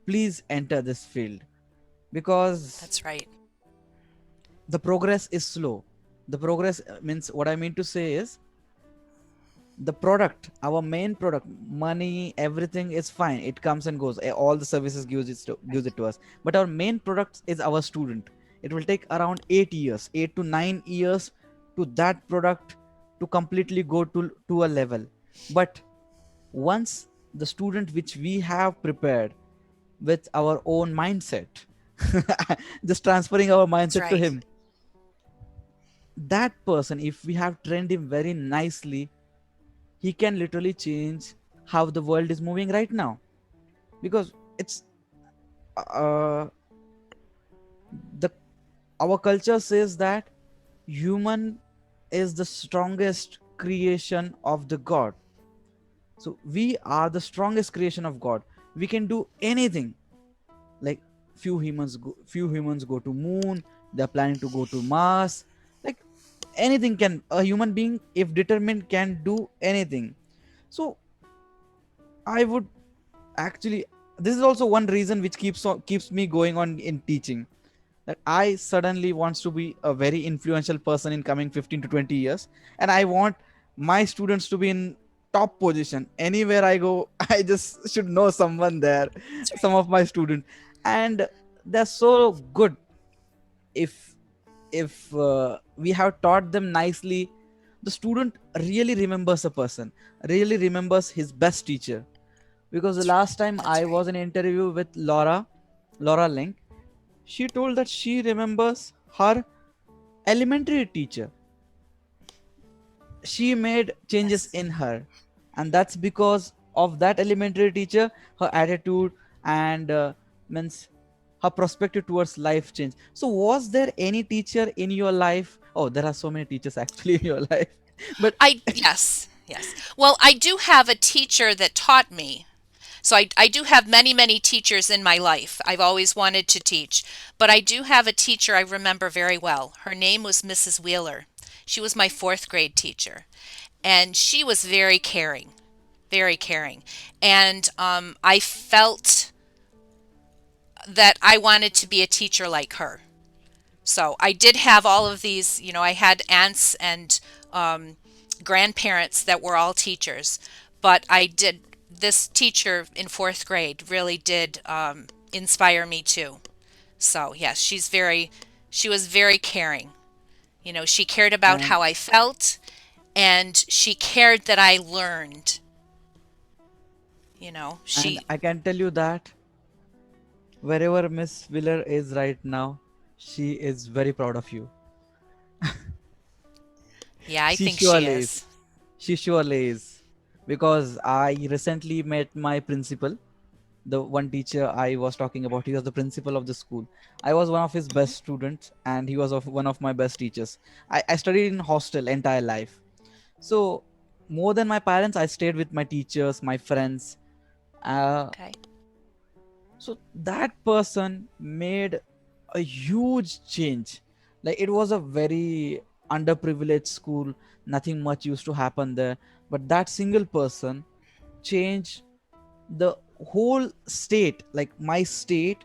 Speaker 1: please enter this field, because
Speaker 2: That's right.
Speaker 1: the progress is slow. The progress means, what I mean to say is, the product, our main product, money, everything is fine, it comes and goes. All the services gives it
Speaker 2: Right.
Speaker 1: to us, but our main product is our student. It will take around 8 years, 8 to 9 years, to that product to completely go to a level. But once the student which we have prepared with our own mindset, just transferring our
Speaker 2: That's
Speaker 1: mindset to
Speaker 2: right.
Speaker 1: him, that person, if we have trained him very nicely, he can literally change how the world is moving right now. Because it's uh, the our culture says that human is the strongest creation of the god. So we are the strongest creation of god. We can do anything. Like, few humans go to moon, they're planning to go to mars. Like, anything can a human being, if determined, can do anything. So I would actually, this is also one reason which keeps me going on in teaching. that I suddenly wants to be a very influential person in coming 15 to 20 years, and I want my students to be in top position anywhere I go. I just should know someone there,
Speaker 2: That's right.
Speaker 1: some of my students, and they're so good. If if uh, we have taught them nicely, the student really remembers a person, really remembers his best teacher. Because the
Speaker 2: That's right.
Speaker 1: last time
Speaker 2: That's
Speaker 1: I
Speaker 2: right.
Speaker 1: was in an interview with Laura Link, she told that she remembers her elementary teacher. She made changes
Speaker 2: Yes.
Speaker 1: in her, and that's because of that elementary teacher. Her attitude and means her perspective towards life changed. So was there any teacher in your life? Oh, there are so many teachers actually in your life, but
Speaker 2: Yes, yes. Well, I do have a teacher that taught me. So I do have many, many teachers in my life. I've always wanted to teach, but I do have a teacher I remember very well. Her name was Mrs. Wheeler. She was my fourth grade teacher, and she was very caring, very caring. And I felt that I wanted to be a teacher like her. So I did have all of these, I had aunts and um, grandparents that were all teachers, but this teacher in fourth grade really did inspire me too. So yes, she was very caring. She cared about
Speaker 1: and
Speaker 2: how I felt, and she cared that I learned.
Speaker 1: and
Speaker 2: She,
Speaker 1: I can tell you that wherever Miss Wheeler is right now, she is very proud of you.
Speaker 2: yeah, I
Speaker 1: She
Speaker 2: think she
Speaker 1: surely is.
Speaker 2: is.
Speaker 1: She surely is. Because I recently met my principal, the one teacher I was talking about. He was the principal of the school. I was one of his
Speaker 2: Mhm.
Speaker 1: best students, and he was one of my best teachers. I studied in hostel entire life. So more than my parents, I stayed with my teachers, my friends. Uh,
Speaker 2: Okay.
Speaker 1: so that person made a huge change. Like it was a very underprivileged school. Nothing much used to happen there, but that single person changed the whole state. Like my state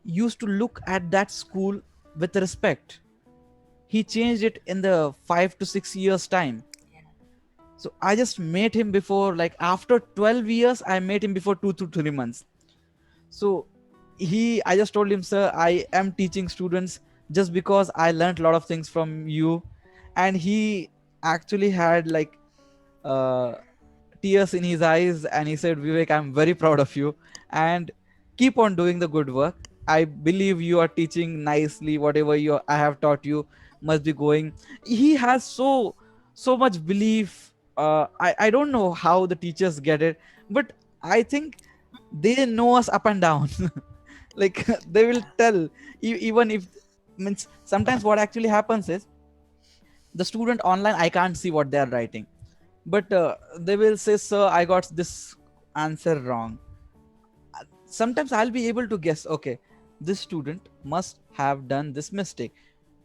Speaker 1: used to look at that school with respect. He changed it in the 5 to 6 years time. So I just met him before, like after 12 years I met him before 2 to 3 months. So I just told him, sir, I am teaching students just because I learned a lot of things from you. And he actually had like uh tears in his eyes, and he said, Vivek, I'm very proud of you, and keep on doing the good work. I believe you are teaching nicely. Whatever I have taught you must be going. He has so much belief. I don't know how the teachers get it, but I think they know us up and down. Like they will tell, even if, means sometimes what actually happens is, the student online, I can't see what they are writing, but they will say, sir, I got this answer wrong. Sometimes I'll be able to guess, okay, this student must have done this mistake.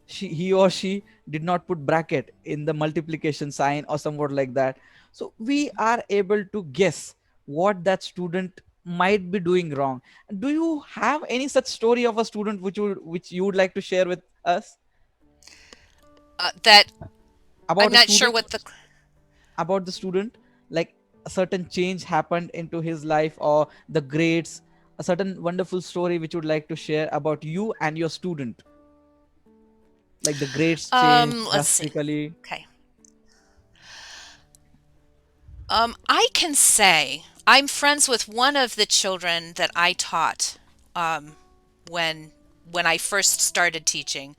Speaker 1: He or she did not put bracket in the multiplication sign or somewhat like that. So we are able to guess what that student might be doing wrong. Do you have any such story of a student which you would like to share with us,
Speaker 2: That I'm
Speaker 1: about a
Speaker 2: not sure
Speaker 1: student,
Speaker 2: what the
Speaker 1: like a certain change happened into his life, or the grades, a certain wonderful story which you would like to share about you and your student, like the grades changed
Speaker 2: let's see.
Speaker 1: drastically.
Speaker 2: Okay. I can say I'm friends with one of the children that I taught um, when when I first started teaching,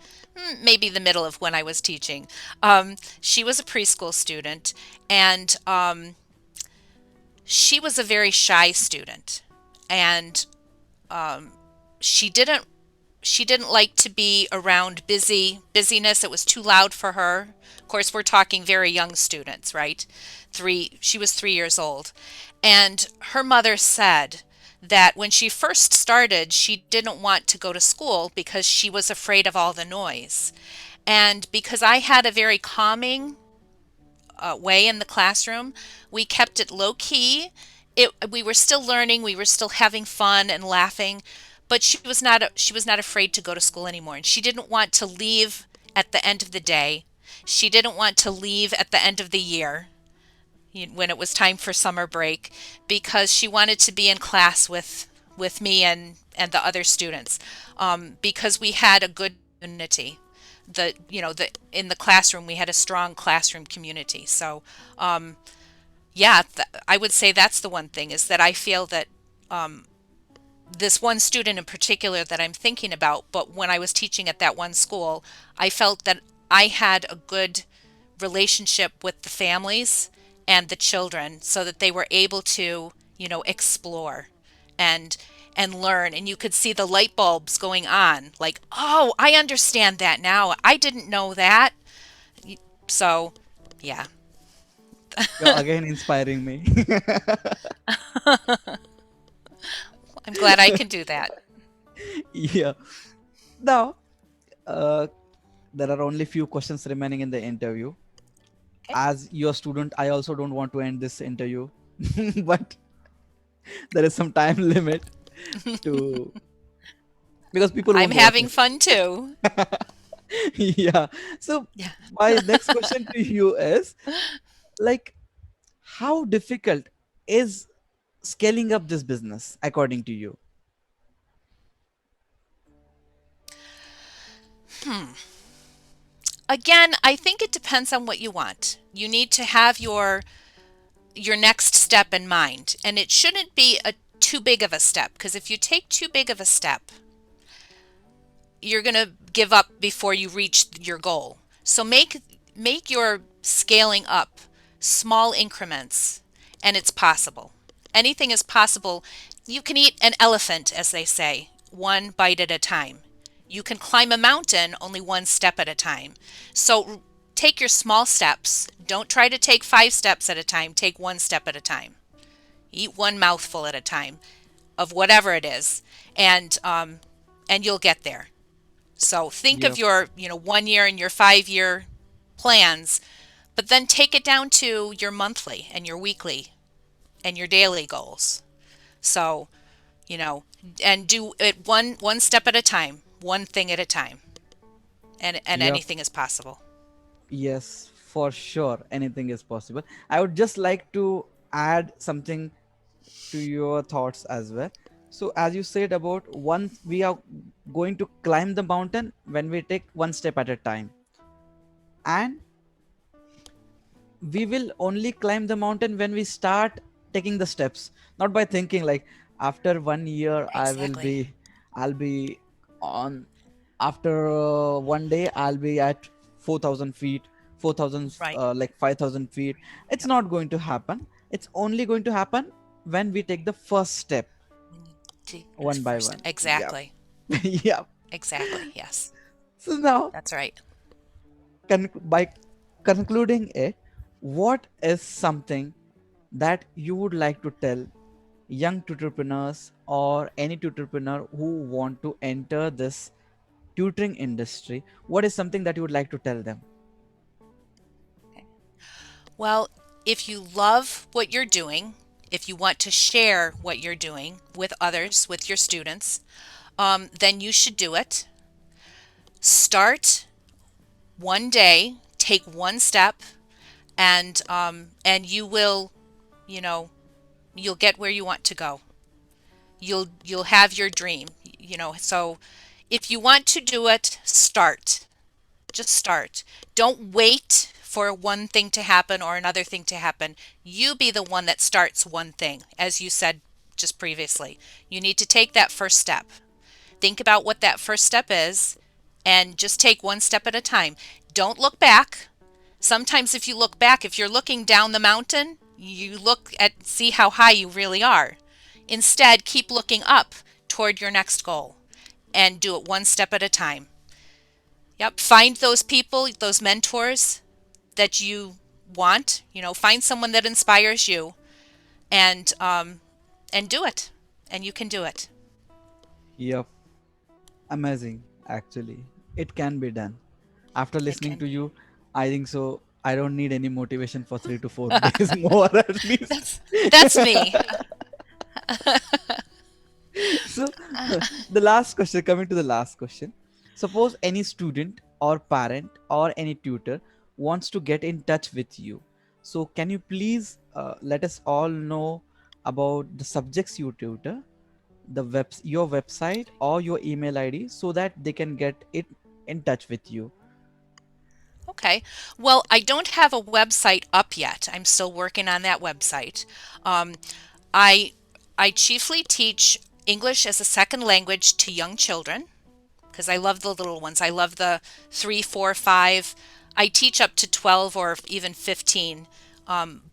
Speaker 2: maybe the middle of when I was teaching. She was a preschool student, and she was a very shy student, and she didn't she didn't like to be around busyness. It was too loud for her. Of course, we're talking very young students, right? She was 3 years old. And her mother said that when she first started, she didn't want to go to school because she was afraid of all the noise. And because I had a very calming way in the classroom, we kept it low key. We were still learning, we were still having fun and laughing, but she was not afraid to go to school anymore, and she didn't want to leave at the end of the day. She didn't want to leave at the end of the year, when it was time for summer break, because she wanted to be in class with me and the other students, because we had a good community. The in the classroom we had a strong classroom community. So yeah, I would say that's the one thing, is that I feel that this one student in particular that I'm thinking about, but when I was teaching at that one school, I felt that I had a good relationship with the families and the children, so that they were able to, explore and learn, and you could see the light bulbs going on, like, oh, I understand that now. I didn't know that. So, yeah.
Speaker 1: You're again inspiring me.
Speaker 2: I'm glad I can do that.
Speaker 1: Yeah. Now, uh, there are only few questions remaining in the interview.
Speaker 2: Okay.
Speaker 1: As your student, I also don't want to end this interview, but there is some time limit to, because people
Speaker 2: I'm
Speaker 1: won't watch
Speaker 2: having
Speaker 1: it.
Speaker 2: fun too.
Speaker 1: Yeah. So
Speaker 2: Yeah.
Speaker 1: my next question to you is, like, how difficult is scaling up this business according to you?
Speaker 2: Again, I think it depends on what you want. You need to have your next step in mind, and it shouldn't be a too big of a step, because if you take too big of a step, you're going to give up before you reach your goal. So make your scaling up small increments, and it's possible. Anything is possible. You can eat an elephant, as they say, one bite at a time. You can climb a mountain only one step at a time. So take your small steps. Don't try to take 5 steps at a time. Take one step at a time. Eat one mouthful at a time of whatever it is, and you'll get there. So think of
Speaker 1: Yep.
Speaker 2: your 1 year and your 5 year plans, but then take it down to your monthly and your weekly and your daily goals. So, you know, and do it one step at a time, one thing at a time, and
Speaker 1: Yep.
Speaker 2: anything is possible.
Speaker 1: Yes, for sure. Anything is possible. I would just like to add something to your thoughts as well. So, as you said about once we are going to climb the mountain when we take one step at a time, and we will only climb the mountain when we start taking the steps, not by thinking like after 1 year
Speaker 2: Exactly.
Speaker 1: I'll be on, after 1 day I'll be at 4,000 feet, 4,000,
Speaker 2: Right.
Speaker 1: like 5,000 feet. It's
Speaker 2: Yep.
Speaker 1: not going to happen. It's only going to happen when we take the first step,
Speaker 2: We need to
Speaker 1: one by
Speaker 2: first.
Speaker 1: one. Yeah.
Speaker 2: Exactly.
Speaker 1: Yeah.
Speaker 2: Exactly. Yes.
Speaker 1: So now,
Speaker 2: That's right.
Speaker 1: by concluding it, what is something that you would like to tell young tutorpreneurs or any tutorpreneur who want to enter this tutoring industry? What is something that you would like to tell them?
Speaker 2: Okay. Well, if you love what you're doing, if you want to share what you're doing with others, with your students, then you should do it. Start one day, take one step, and you will, you know, you'll get where you want to go. You'll have your dream. So if you want to do it, start. Just start. Don't wait for one thing to happen or another thing to happen. You be the one that starts one thing, as you said just previously. You need to take that first step. Think about what that first step is, and just take one step at a time. Don't look back. Sometimes if you look back, if you're looking down the mountain, you look at see how high you really are. Instead, keep looking up toward your next goal and do it one step at a time. Yep, find those people, those mentors that you want. Find someone that inspires you, and do it. And you can do it.
Speaker 1: Yep, amazing. Actually, it can be done. After
Speaker 2: It
Speaker 1: listening
Speaker 2: can
Speaker 1: to
Speaker 2: be.
Speaker 1: you, I think so. I don't need any motivation for 3 to 4 days more at least.
Speaker 2: That's me.
Speaker 1: So The last question, coming to the last question. Suppose any student or parent or any tutor wants to get in touch with you. So, can you please let us all know about the subjects you tutor, your website or your email ID, so that they can get it in touch with you?
Speaker 2: Okay. Well, I don't have a website up yet. I'm still working on that website. Um, I I chiefly teach English as a second language to young children because I love the little ones. I love the 3, 4, 5. I teach up to 12 or even 15,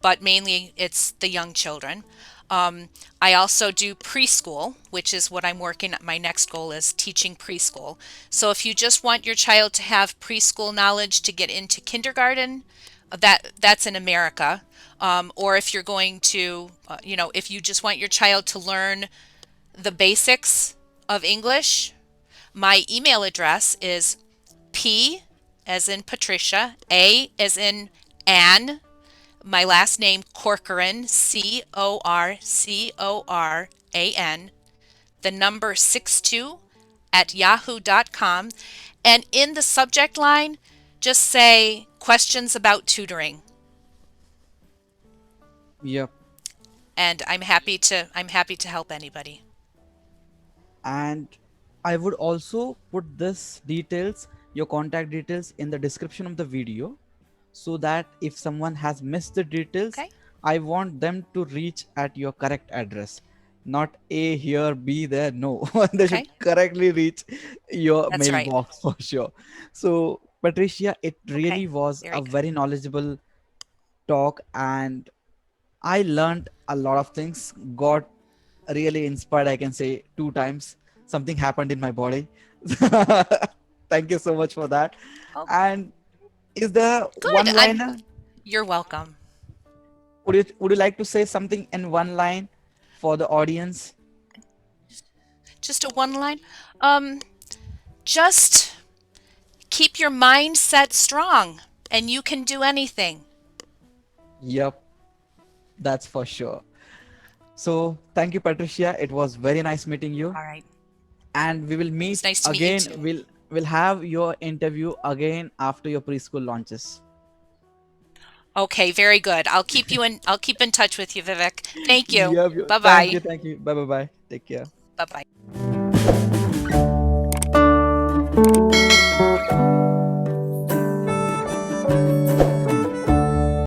Speaker 2: but mainly it's the young children. Um, I also do preschool, which is what I'm working at. My next goal is teaching preschool. So if you just want your child to have preschool knowledge to get into kindergarten, that's in America. Or if you're going to, if you just want your child to learn the basics of English, my email address is P as in Patricia, A as in Ann, my last name Corcoran, Corcoran, the number 62 at yahoo.com. And in the subject line, just say questions about tutoring.
Speaker 1: Yep.
Speaker 2: And I'm happy to help anybody.
Speaker 1: And I would also put this details, your contact details, in the description of the video, so that if someone has missed the details,
Speaker 2: Okay?
Speaker 1: I want them to reach at your correct address, not A here, B there. No, they should
Speaker 2: Okay?
Speaker 1: correctly reach your
Speaker 2: That's right.
Speaker 1: mailbox for sure. So, Patricia, it
Speaker 2: Okay.
Speaker 1: really was
Speaker 2: Very
Speaker 1: a
Speaker 2: good.
Speaker 1: very knowledgeable talk, and I learned a lot of things. Got really inspired, I can say, two times. Something happened in my body. Thank you so much for that.
Speaker 2: Oh,
Speaker 1: And is there
Speaker 2: good.
Speaker 1: one liner?
Speaker 2: You're welcome.
Speaker 1: Would you like to say something in one line for the audience?
Speaker 2: Just a one line. Um, just keep your mindset strong and you can do anything.
Speaker 1: Yep, that's for sure. So thank you, Patricia. It was very nice meeting you,
Speaker 2: All right.
Speaker 1: and we will
Speaker 2: It's
Speaker 1: meet
Speaker 2: nice to meet you
Speaker 1: again.
Speaker 2: too.
Speaker 1: We'll have your interview again after your preschool launches.
Speaker 2: Okay, very good. I'll keep in touch with you, Vivek. Thank you.
Speaker 1: Yep, yep.
Speaker 2: Bye
Speaker 1: Thank you,
Speaker 2: bye.
Speaker 1: thank you. Bye, bye, bye. Take care.